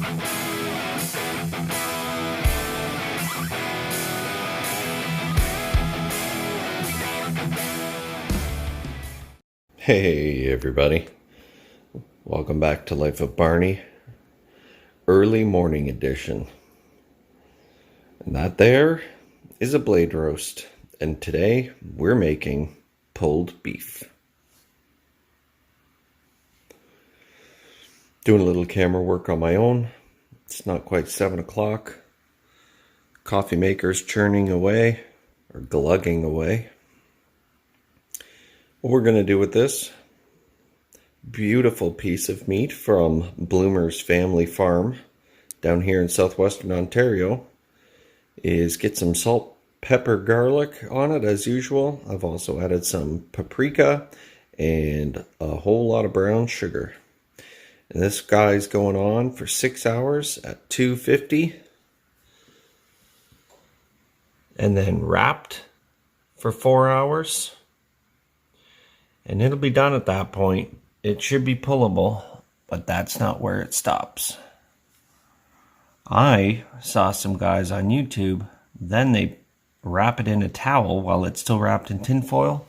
Hey everybody, welcome back to Life of Barney, early morning edition. And that there is a blade roast, and today we're making pulled beef. Doing a little camera work on my own. It's not quite 7 o'clock. Coffee maker's churning away, or glugging away. What we're going to do with this beautiful piece of meat from Bloomer's Family Farm down here in southwestern Ontario is get some salt, pepper, garlic on it as usual. I've also added some paprika and a whole lot of brown sugar. And this guy's going on for 6 hours at 250 and then wrapped for 4 hours. And it'll be done at that point. It should be pullable, but that's not where it stops. I saw some guys on YouTube, then they wrap it in a towel while it's still wrapped in tin foil,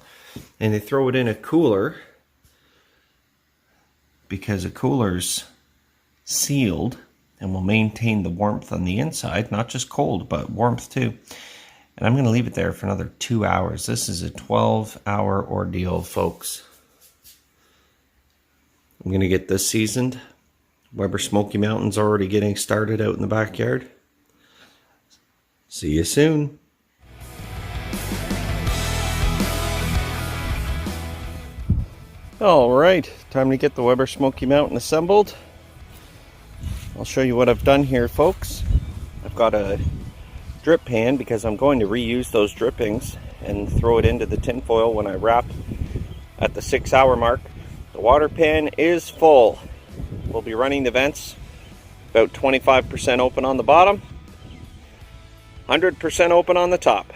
and they throw it in a cooler because a cooler's sealed and will maintain the warmth on the inside, not just cold, but warmth too. And I'm going to leave it there for another 2 hours. This is a 12-hour ordeal, folks. I'm going to get this seasoned. WEBER Smoky Mountain's already getting started out in the backyard. See you soon. Alright, time to get the WEBER Smoky Mountain assembled. I'll show you what I've done here, folks. I've got a drip pan because I'm going to reuse those drippings and throw it into the tin foil when I wrap at the 6 hour mark. The water pan is full. We'll be running the vents about 25% open on the bottom, 100% open on the top.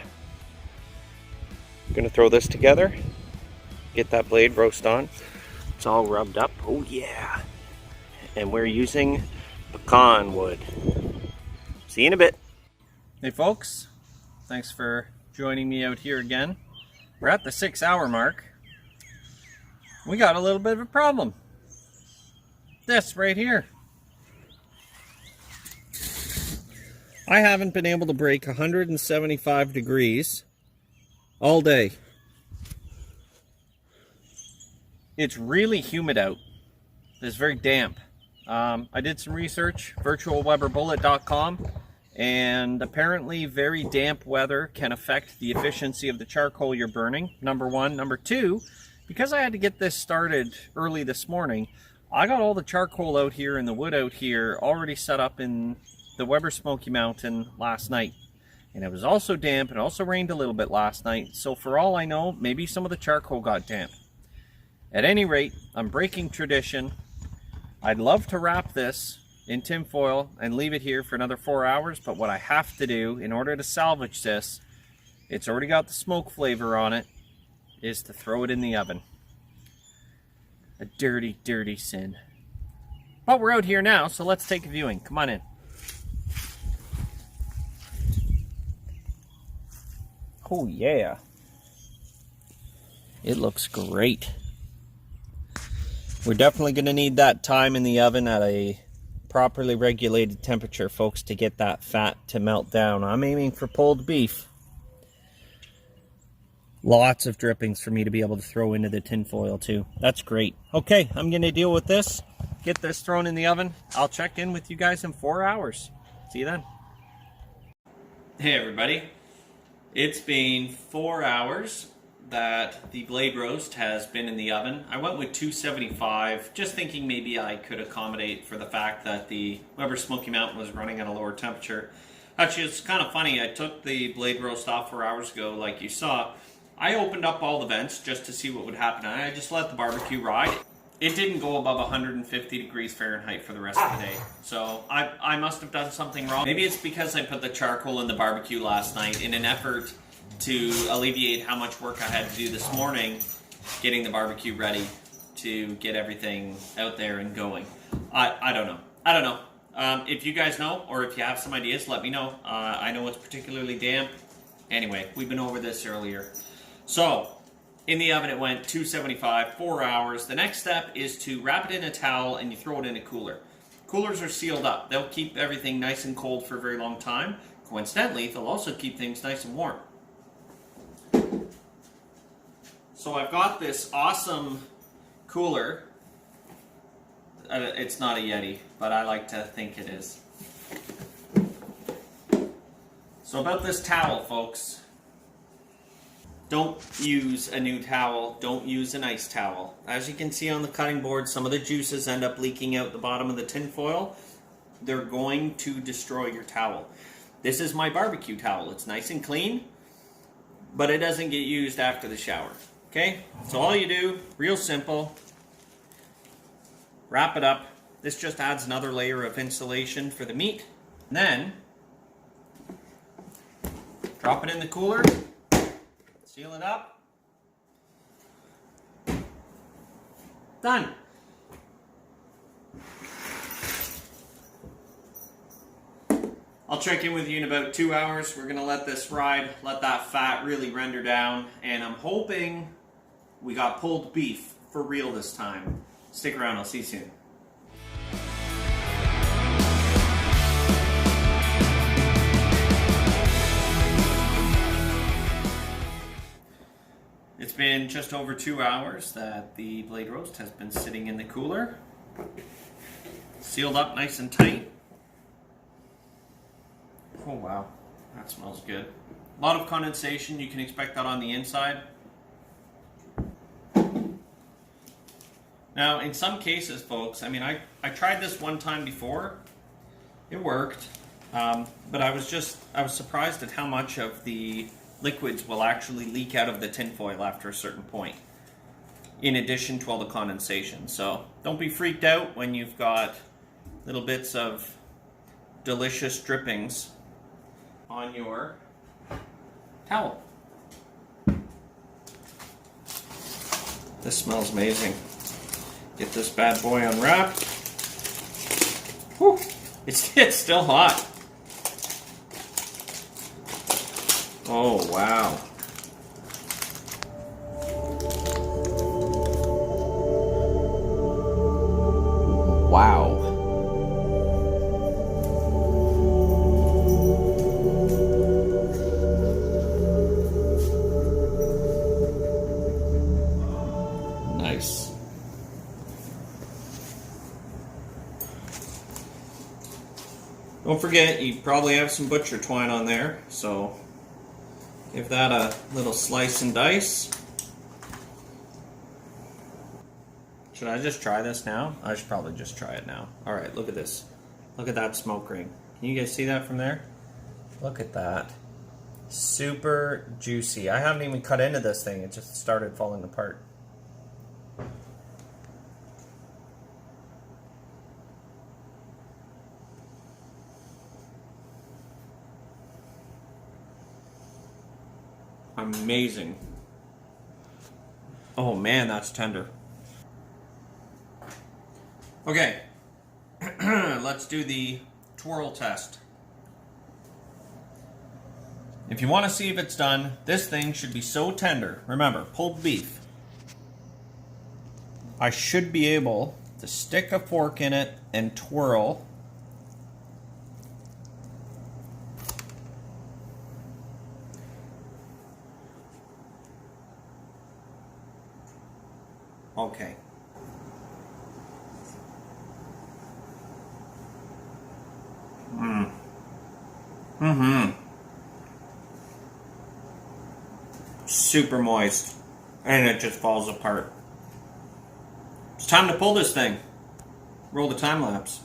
I'm going to throw this together, get that blade roast on. It's all rubbed up. Oh yeah. And we're using pecan wood. See you in a bit. Hey folks, thanks for joining me out here again. We're at the 6 hour mark. We got a little bit of a problem. This right here. I haven't been able to break 175 degrees all day. It's really humid out. It's very damp. I did some research, virtualweberbullet.com. And apparently very damp weather can affect the efficiency of the charcoal you're burning, number one. Number two, because I had to get this started early this morning, I got all the charcoal out here and the wood out here already set up in the WEBER Smoky Mountain last night. And it was also damp, and also rained a little bit last night, so for all I know, maybe some of the charcoal got damp. At any rate, I'm breaking tradition. I'd love to wrap this in tin foil and leave it here for another 4 hours, but what I have to do in order to salvage this, it's already got the smoke flavor on it, is to throw it in the oven. A dirty, dirty sin. But we're out here now, so let's take a viewing. Come on in. Oh yeah. It looks great. We're definitely going to need that time in the oven at a properly regulated temperature, folks, to get that fat to melt down. I'm aiming for pulled beef. Lots of drippings for me to be able to throw into the tin foil too. That's great. Okay, I'm going to deal with this, get this thrown in the oven. I'll check in with you guys in 4 hours. See you then. Hey everybody. It's been 4 hours that the blade roast has been in the oven. I went with 275, just thinking maybe I could accommodate for the fact that the WEBER Smoky Mountain was running at a lower temperature. Actually, it's kind of funny. I took the blade roast off 4 hours ago, like you saw. I opened up all the vents just to see what would happen, and I just let the barbecue ride. It didn't go above 150 degrees Fahrenheit for the rest of the day. So I must have done something wrong. Maybe it's because I put the charcoal in the barbecue last night in an effort to alleviate how much work I had to do this morning getting the barbecue ready to get everything out there and going. I don't know. If you guys know, or if you have some ideas, let me know. I know it's particularly damp. Anyway, we've been over this earlier. So, in the oven it went 275, 4 hours. The next step is to wrap it in a towel and you throw it in a cooler. Coolers are sealed up. They'll keep everything nice and cold for a very long time. Coincidentally, they'll also keep things nice and warm. So I've got this awesome cooler. It's not a Yeti, but I like to think it is. So about this towel, folks. Don't use a new towel. Don't use an ice towel. As you can see on the cutting board, some of the juices end up leaking out the bottom of the tin foil. They're going to destroy your towel. This is my barbecue towel. It's nice and clean, but it doesn't get used after the shower. Okay? So all you do, real simple, wrap it up. This just adds another layer of insulation for the meat. And then, drop it in the cooler. Seal it up. Done. I'll check in with you in about 2 hours. We're going to let this ride, let that fat really render down, and I'm hoping we got pulled beef for real this time. Stick around, I'll see you soon. It's been just over 2 hours that the blade roast has been sitting in the cooler. Sealed up nice and tight. Oh wow, that smells good. A lot of condensation, you can expect that on the inside. Now, in some cases, folks, I mean, I tried this one time before. It worked, but I was surprised at how much of the liquids will actually leak out of the tin foil after a certain point, in addition to all the condensation. So don't be freaked out when you've got little bits of delicious drippings on your towel. This smells amazing. Get this bad boy unwrapped. Whew, it's still hot. Oh, wow. Wow. Nice. Don't forget, you probably have some butcher twine on there, so give that a little slice and dice. Should I just try this now? I should probably just try it now. Alright, look at this. Look at that smoke ring. Can you guys see that from there? Look at that. Super juicy. I haven't even cut into this thing. It just started falling apart. Amazing. Oh man, that's tender. Okay, let's do the twirl test. If you want to see if it's done, this thing should be so tender. Remember, pulled beef. I should be able to stick a fork in it and twirl. Okay. Super moist. And it just falls apart. It's time to pull this thing. Roll the time lapse.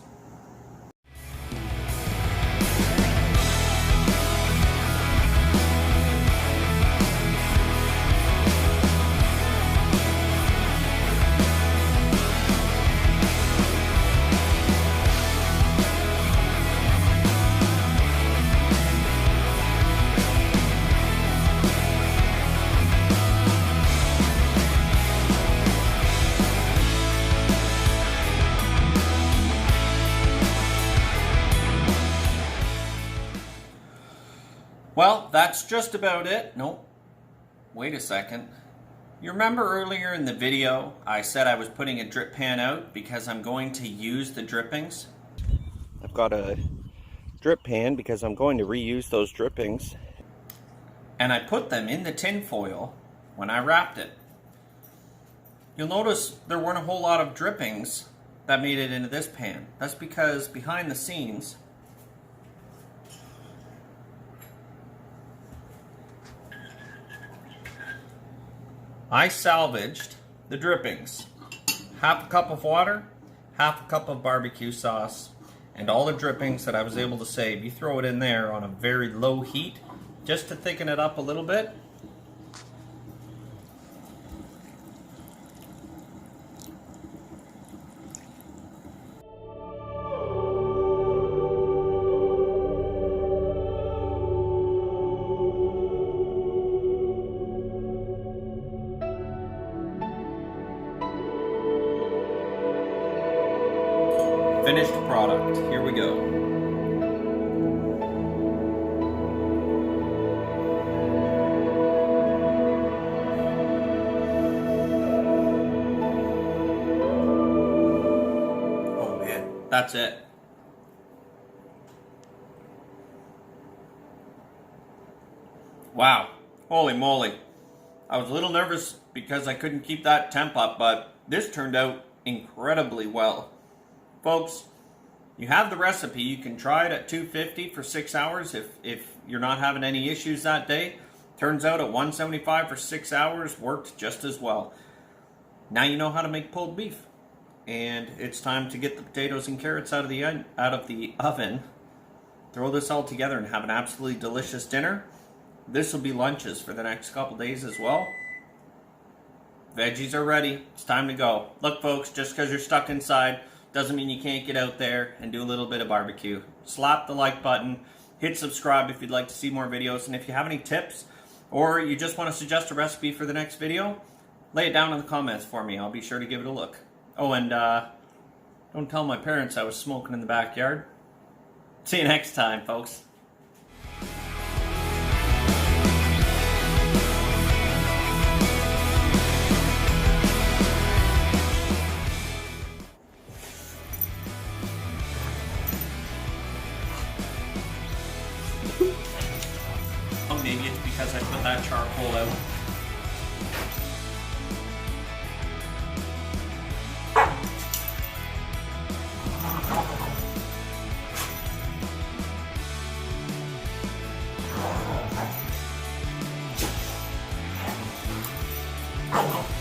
Well, that's just about it. Nope. Wait a second. You remember earlier in the video I said I was putting a drip pan out because I'm going to use the drippings? I've got a drip pan because I'm going to reuse those drippings. And I put them in the tin foil when I wrapped it. You'll notice there weren't a whole lot of drippings that made it into this pan. That's because behind the scenes, I salvaged the drippings. Half a cup of water, half a cup of barbecue sauce, and all the drippings that I was able to save. You throw it in there on a very low heat just to thicken it up a little bit. Finished product. Here we go. Oh man, that's it. Wow, holy moly. I was a little nervous because I couldn't keep that temp up, but this turned out incredibly well. Folks, you have the recipe. You can try it at 250 for 6 hours if you're not having any issues that day. Turns out at 175 for 6 hours worked just as well. Now you know how to make pulled beef. And it's time to get the potatoes and carrots out of the oven. Throw this all together and have an absolutely delicious dinner. This will be lunches for the next couple days as well. Veggies are ready. It's time to go. Look folks, just because you're stuck inside doesn't mean you can't get out there and do a little bit of barbecue. Slap the like button, hit subscribe if you'd like to see more videos, and if you have any tips or you just want to suggest a recipe for the next video, lay it down in the comments for me. I'll be sure to give it a look. Oh, and don't tell my parents I was smoking in the backyard. See you next time, folks. Maybe it's because I put that charcoal out. Oh.